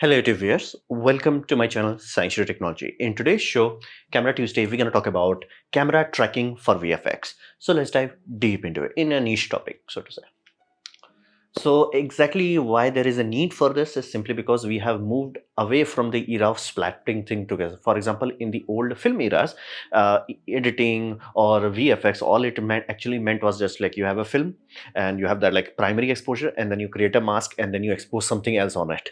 Hello YouTube viewers, welcome to my channel Science Technology. In today's show, Camera Tuesday, we're going to talk about camera tracking for VFX. So let's dive deep into it in a niche topic, so to say. So exactly why there is a need for this is simply because we have moved away from the era of splatting things together. For example, in the old film eras, editing or VFX, all it actually meant was just like you have a film and you have that like primary exposure, and then you create a mask and then you expose something else on it,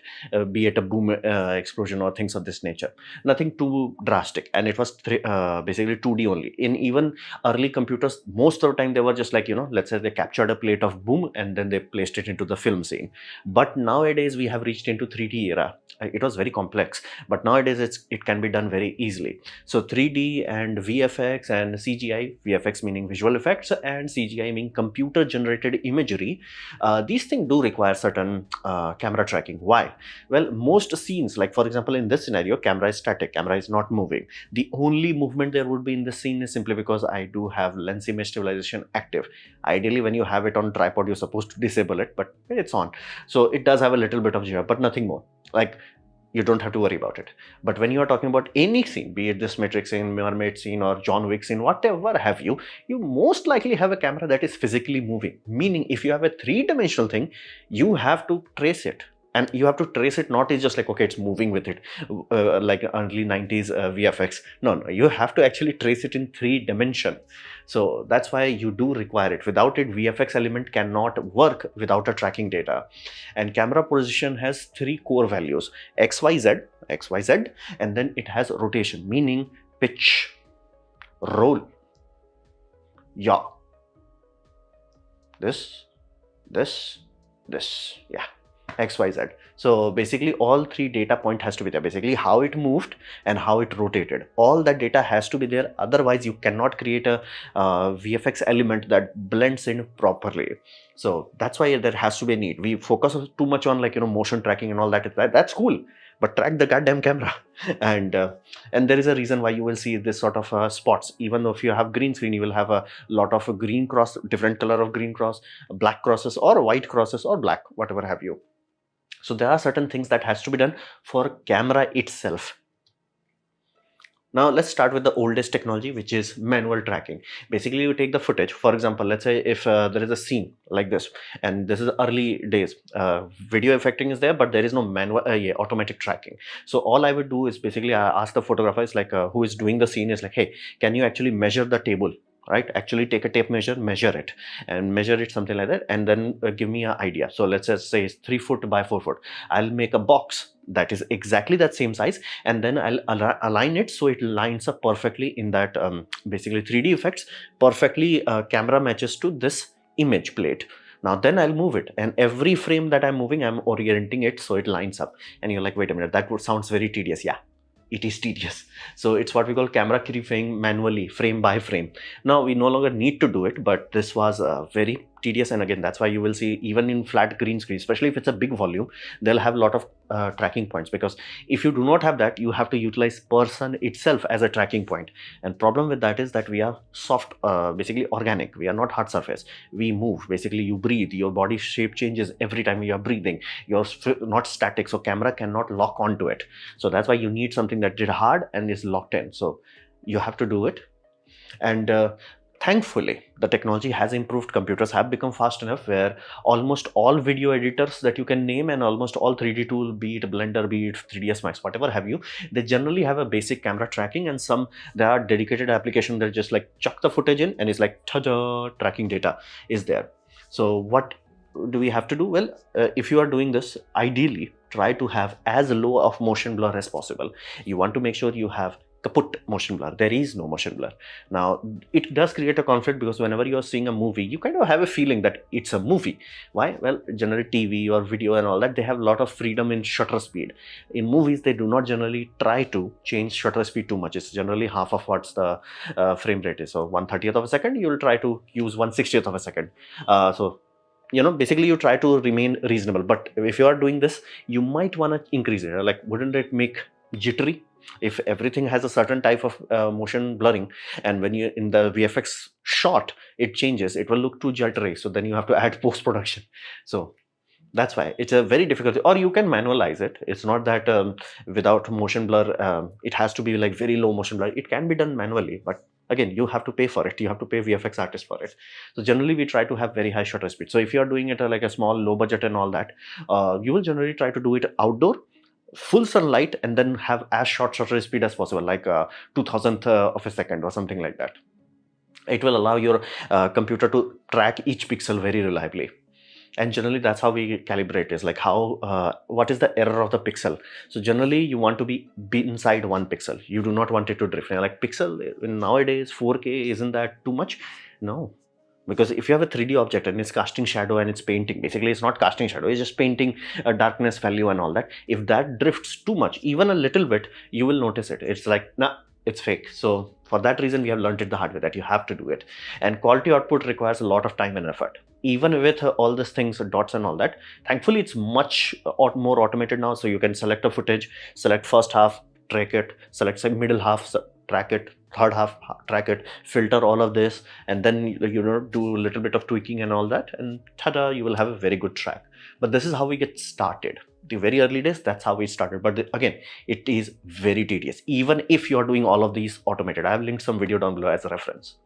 be it a boom explosion or things of this nature. Nothing too drastic, and it was basically 2D only. In even early computers, most of the time they were just like, let's say they captured a plate of boom and then they placed it into the film scene. But nowadays we have reached into 3D era. It was very complex, but nowadays it can be done very easily. So 3D and VFX and CGI, VFX meaning visual effects and CGI meaning computer generated imagery, these things do require certain camera tracking. Why? Well, most scenes, like for example in this scenario, camera is static, camera is not moving. The only movement there would be in the scene is simply because I do have lens image stabilization active. Ideally, when you have it on tripod, you're supposed to disable it, but it's on. So it does have a little bit of jigger, but nothing more. Like, you don't have to worry about it. But when you are talking about any scene, be it this Matrix scene, Mermaid scene, or John Wick scene, whatever have you, you most likely have a camera that is physically moving. Meaning, if you have a three-dimensional thing, you have to trace it. And you have to trace it, not is just like, okay, it's moving with it, like early 90s VFX. No, you have to actually trace it in 3 dimension. So that's why you do require it. Without it, VFX element cannot work without a tracking data. And camera position has 3 core values: XYZ, and then it has rotation, meaning pitch, roll, yaw, this, yeah. XYZ. So basically all 3 data point has to be there. Basically how it moved and how it rotated, all that data has to be there. Otherwise you cannot create a VFX element that blends in properly. So that's why there has to be a need. We focus too much on, like, motion tracking and all that. That's cool, but track the goddamn camera. and there is a reason why you will see this sort of spots. Even though if you have green screen, you will have a lot of green cross, different color of green cross, black crosses or white crosses or black, whatever have you. So there are certain things that has to be done for camera itself. Now let's start with the oldest technology, which is manual tracking. Basically, you take the footage. For example, let's say if there is a scene like this, and this is early days, video effecting is there, but there is no manual, automatic tracking. So all I would do is basically I ask the photographer, is like who is doing the scene, is like, hey, can you actually measure the table? Right, actually take a tape measure, measure it, and measure it something like that, and then give me an idea. So let's just say it's 3 foot by 4 foot. I'll make a box that is exactly that same size, and then I'll align it so it lines up perfectly in that basically 3D effects perfectly. Camera matches to this image plate. Now then I'll move it, and every frame that I'm moving, I'm orienting it so it lines up. And you're like, wait a minute, that would sounds very tedious. Yeah, it is tedious. So it's what we call camera keyframing manually, frame by frame. Now we no longer need to do it, but this was very tedious. And again, that's why you will see even in flat green screen, especially if it's a big volume, they'll have a lot of tracking points, because if you do not have that, you have to utilize person itself as a tracking point. And problem with that is that we are soft, basically organic. We are not hard surface. We move. Basically you breathe, your body shape changes every time you are breathing. You're not static, so camera cannot lock onto it. So that's why you need something that did hard and is locked in. So you have to do it. And thankfully the technology has improved. Computers have become fast enough where almost all video editors that you can name, and almost all 3D tool, be it Blender, be it 3ds Max, whatever have you, they generally have a basic camera tracking. And some, there are dedicated applications that just like chuck the footage in and it's like, ta-da, tracking data is there. So what do we have to do? Well, if you are doing this, ideally try to have as low of motion blur as possible. You want to make sure you have kaput motion blur. There is no motion blur. Now it does create a conflict, because whenever you're seeing a movie, you kind of have a feeling that it's a movie. Why? Well, generally TV or video and all that, they have a lot of freedom in shutter speed. In movies, they do not generally try to change shutter speed too much. It's generally half of what's the frame rate is. So 1/30th of a second, you'll try to use 1/60th of a second. So basically you try to remain reasonable. But if you are doing this, you might want to increase it. Like, wouldn't it make jittery if everything has a certain type of motion blurring, and when you in the VFX shot it changes, it will look too jittery. So then you have to add post-production. So That's why it's a very difficult, or you can manualize it. It's not that without motion blur, it has to be like very low motion blur. It can be done manually, but again, you have to pay for it. You have to pay VFX artist for it. So generally, we try to have very high shutter speed. So if you are doing it like a small, low budget and all that, you will generally try to do it outdoor, full sunlight, and then have as short shutter speed as possible, like 2000th of a second or something like that. It will allow your computer to track each pixel very reliably. And generally that's how we calibrate, is like how what is the error of the pixel. So generally you want to be inside 1 pixel. You do not want it to drift. Like pixel nowadays 4K, isn't that too much? No, because if you have a 3D object and it's casting shadow and it's painting, basically it's not casting shadow, it's just painting a darkness value and all that. If that drifts too much, even a little bit, you will notice it. It's like, nah, it's fake. So for that reason, we have learned it the hard way, that you have to do it. And quality output requires a lot of time and effort. Even with all these things, dots and all that, thankfully it's much more automated now. So you can select a footage, select first half, track it, select middle half, track it, third half, track it, filter all of this, and then do a little bit of tweaking and all that, and tada, you will have a very good track. But this is how we get started. The very early days, that's how we started. But again, it is very tedious, even if you are doing all of these automated. I have linked some video down below as a reference.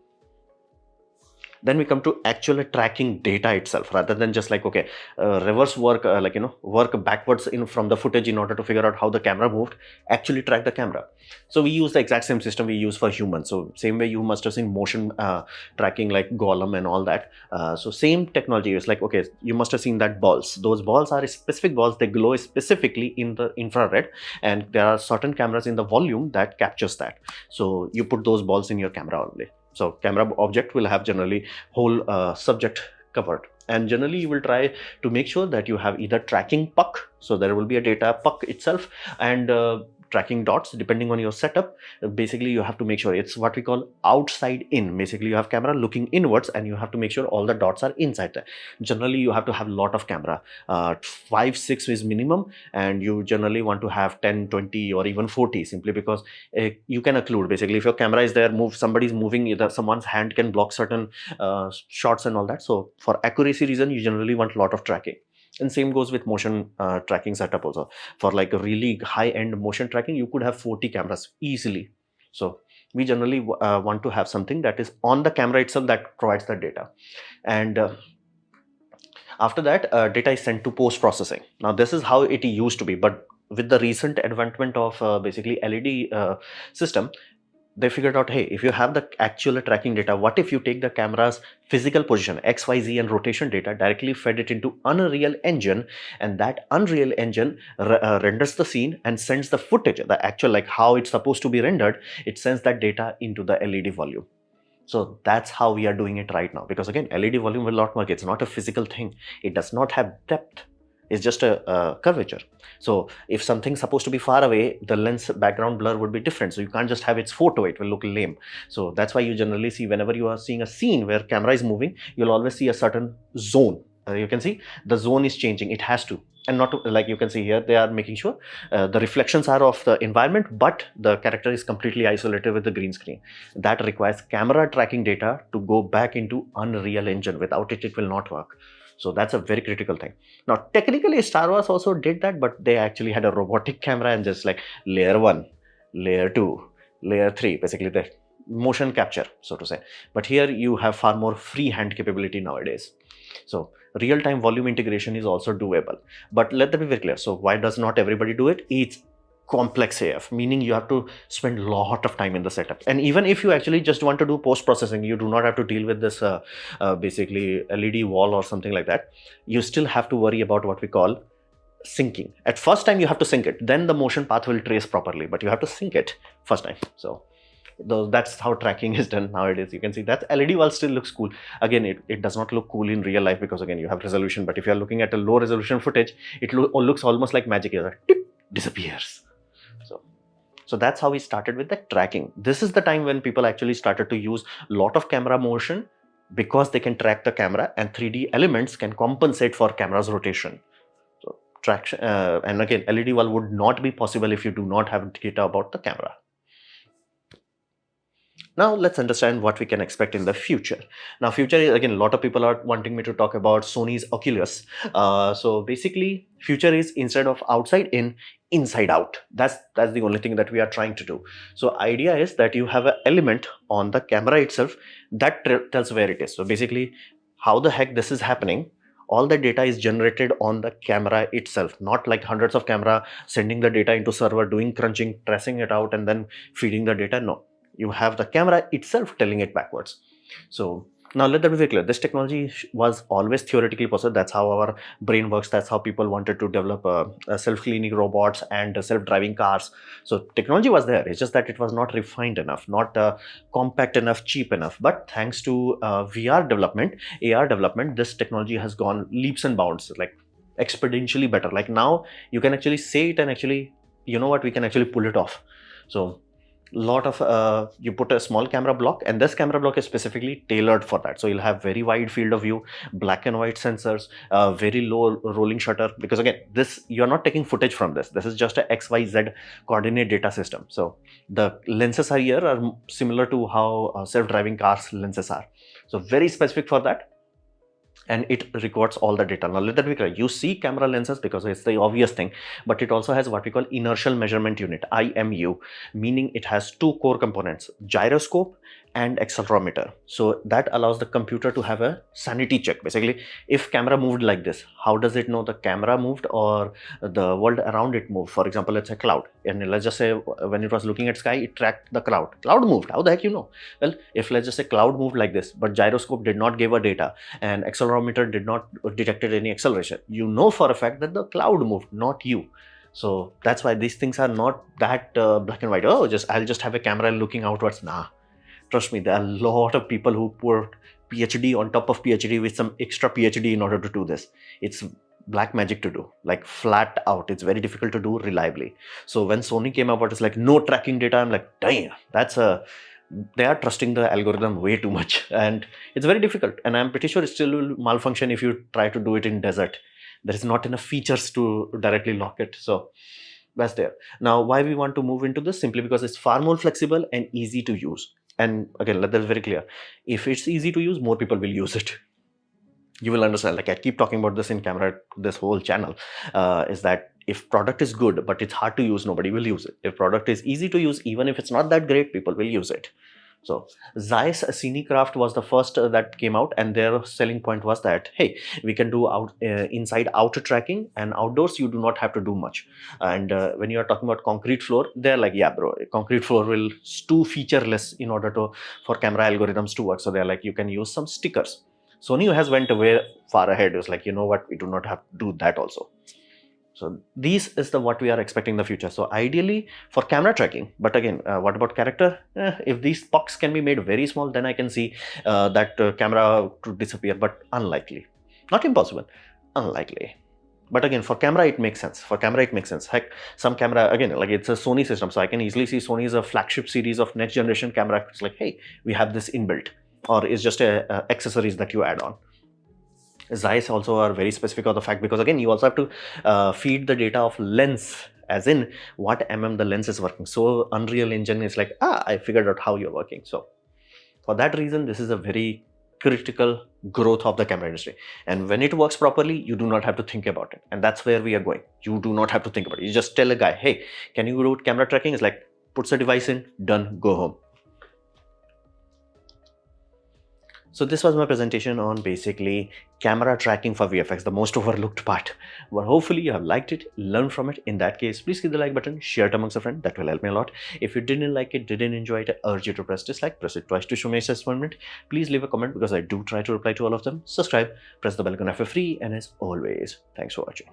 Then we come to actually tracking data itself, rather than just like, okay, reverse work, work backwards in from the footage in order to figure out how the camera moved. Actually track the camera. So we use the exact same system we use for humans. So same way you must have seen motion tracking like Golem and all that. So same technology is like, okay, you must have seen that balls. Those balls are specific balls. They glow specifically in the infrared, and there are certain cameras in the volume that captures that. So you put those balls in your camera only. So camera object will have generally whole subject covered, and generally you will try to make sure that you have either tracking puck, so there will be a data puck itself, and tracking dots depending on your setup. Basically you have to make sure it's what we call outside in. Basically you have camera looking inwards, and you have to make sure all the dots are inside there. Generally you have to have a lot of camera, 5-6 is minimum, and you generally want to have 10, 20 or even 40, simply because you can occlude. Basically if your camera is there, somebody's moving, either someone's hand can block certain shots and all that. So for accuracy reason, you generally want a lot of tracking. And same goes with motion tracking setup also. For like a really high-end motion tracking, you could have 40 cameras easily. So we generally want to have something that is on the camera itself that provides the data. And after that, data is sent to post-processing. Now this is how it used to be, but with the recent advancement of basically LED system, they figured out, hey, if you have the actual tracking data, what if you take the camera's physical position, X, Y, Z, and rotation data, directly fed it into Unreal Engine, and that Unreal Engine renders the scene and sends the footage, the actual, like how it's supposed to be rendered, it sends that data into the LED volume. So that's how we are doing it right now, because again, LED volume will not work. It's not a physical thing. It does not have depth. It's just a curvature. So if something's supposed to be far away, the lens background blur would be different. So you can't just have its photo, it will look lame. So that's why you generally see, whenever you are seeing a scene where camera is moving, you'll always see a certain zone. You can see the zone is changing. It has to. And not to, like you can see here, they are making sure the reflections are of the environment, but the character is completely isolated with the green screen. That requires camera tracking data to go back into Unreal Engine. Without it, it will not work. So that's a very critical thing. Now, technically, Star Wars also did that, but they actually had a robotic camera and just like layer 1, layer 2, layer 3, basically the motion capture, so to say. But here you have far more freehand capability nowadays. So real-time volume integration is also doable. But let that be very clear. So why does not everybody do it? It's complex AF, meaning you have to spend a lot of time in the setup. And even if you actually just want to do post-processing, you do not have to deal with this basically LED wall or something like that. You still have to worry about what we call syncing. At first time you have to sync it, then the motion path will trace properly, but you have to sync it first time. So that's how tracking is done nowadays. You can see that LED wall still looks cool. Again, it does not look cool in real life, because again, you have resolution. But if you are looking at a low resolution footage, it looks almost like magic. It disappears. So that's how we started with the tracking. This is the time when people actually started to use a lot of camera motion, because they can track the camera, and 3D elements can compensate for camera's rotation. So traction, and again, LED wall would not be possible if you do not have data about the camera. Now let's understand what we can expect in the future. Now future is, again, a lot of people are wanting me to talk about Sony's Oculus. So basically future is, instead of outside in, inside out. That's the only thing that we are trying to do. So idea is that you have an element on the camera itself that tells where it is. So basically how the heck this is happening, all the data is generated on the camera itself, not like hundreds of camera sending the data into server, doing crunching, tracing it out, and then feeding the data. No, you have the camera itself telling it backwards. So now let that be very clear. This technology was always theoretically possible. That's how our brain works. That's how people wanted to develop self-cleaning robots and self-driving cars. So technology was there. It's just that it was not refined enough, not compact enough, cheap enough. But thanks to VR development, AR development, this technology has gone leaps and bounds, like exponentially better. Like now you can actually say it and actually, you know what, we can actually pull it off. So lot of you put a small camera block, and this camera block is specifically tailored for that. So you'll have very wide field of view, black and white sensors, very low rolling shutter, because again, this, you're not taking footage from this is just a XYZ coordinate data system. So the lenses are here are similar to how self-driving cars lenses are, so very specific for that. And it records all the data. Now let that be clear. You see camera lenses because it's the obvious thing, but it also has what we call inertial measurement unit, IMU, meaning it has two core components, gyroscope and accelerometer. So that allows the computer to have a sanity check. Basically, if camera moved like this, how does it know the camera moved or the world around it moved? For example, it's a cloud, and let's just say when it was looking at sky, it tracked the cloud moved. How the heck you know? Well, if let's just say cloud moved like this, but gyroscope did not give a data and accelerometer did not detected any acceleration, you know for a fact that the cloud moved, not you. So that's why these things are not that black and white. Oh, I'll just have a camera looking outwards. Nah, trust me, there are a lot of people who put PhD on top of PhD with some extra PhD in order to do this. It's black magic to do, like flat out. It's very difficult to do reliably. So when Sony came about, it's like no tracking data. I'm like, damn, they are trusting the algorithm way too much, and it's very difficult. And I'm pretty sure it still will malfunction if you try to do it in desert. There is not enough features to directly lock it. So that's there. Now, why we want to move into this? Simply because it's far more flexible and easy to use. And again, let that be very clear. If it's easy to use, more people will use it. You will understand. Like I keep talking about this in camera, this whole channel, is that if product is good, but it's hard to use, nobody will use it. If product is easy to use, even if it's not that great, people will use it. So ZEISS CinCraft was the first that came out, and their selling point was that, hey, we can do inside out tracking, and outdoors you do not have to do much. And when you are talking about concrete floor, they're like, yeah bro, concrete floor will too featureless in order for camera algorithms to work. So they're like, you can use some stickers. Sony has went way far ahead. It was like, you know what, we do not have to do that also. So these is what we are expecting in the future. So ideally for camera tracking, but again, what about character? If these pucks can be made very small, then I can see that camera to disappear, but unlikely. Not impossible, unlikely. But again, for camera, it makes sense. For camera, it makes sense. Heck, some camera, again, like it's a Sony system. So I can easily see Sony is a flagship series of next generation camera. It's like, hey, we have this inbuilt, or it's just accessories that you add on. ZEISS also are very specific of the fact, because again, you also have to feed the data of lens, as in what the lens is working. So Unreal Engine is like, I figured out how you're working. So for that reason, this is a very critical growth of the camera industry. And when it works properly, you do not have to think about it. And that's where we are going. You do not have to think about it. You just tell a guy, hey, can you do camera tracking? It's like, puts a device in, done, go home. So this was my presentation on basically camera tracking for VFX, the most overlooked part. But hopefully you have liked it, learned from it. In that case, please hit the like button, share it amongst a friend. That will help me a lot. If you didn't like it, didn't enjoy it, I urge you to press dislike, press it twice to show me assessment. Please leave a comment because I do try to reply to all of them. Subscribe, press the bell icon if you're free, and as always, thanks for watching.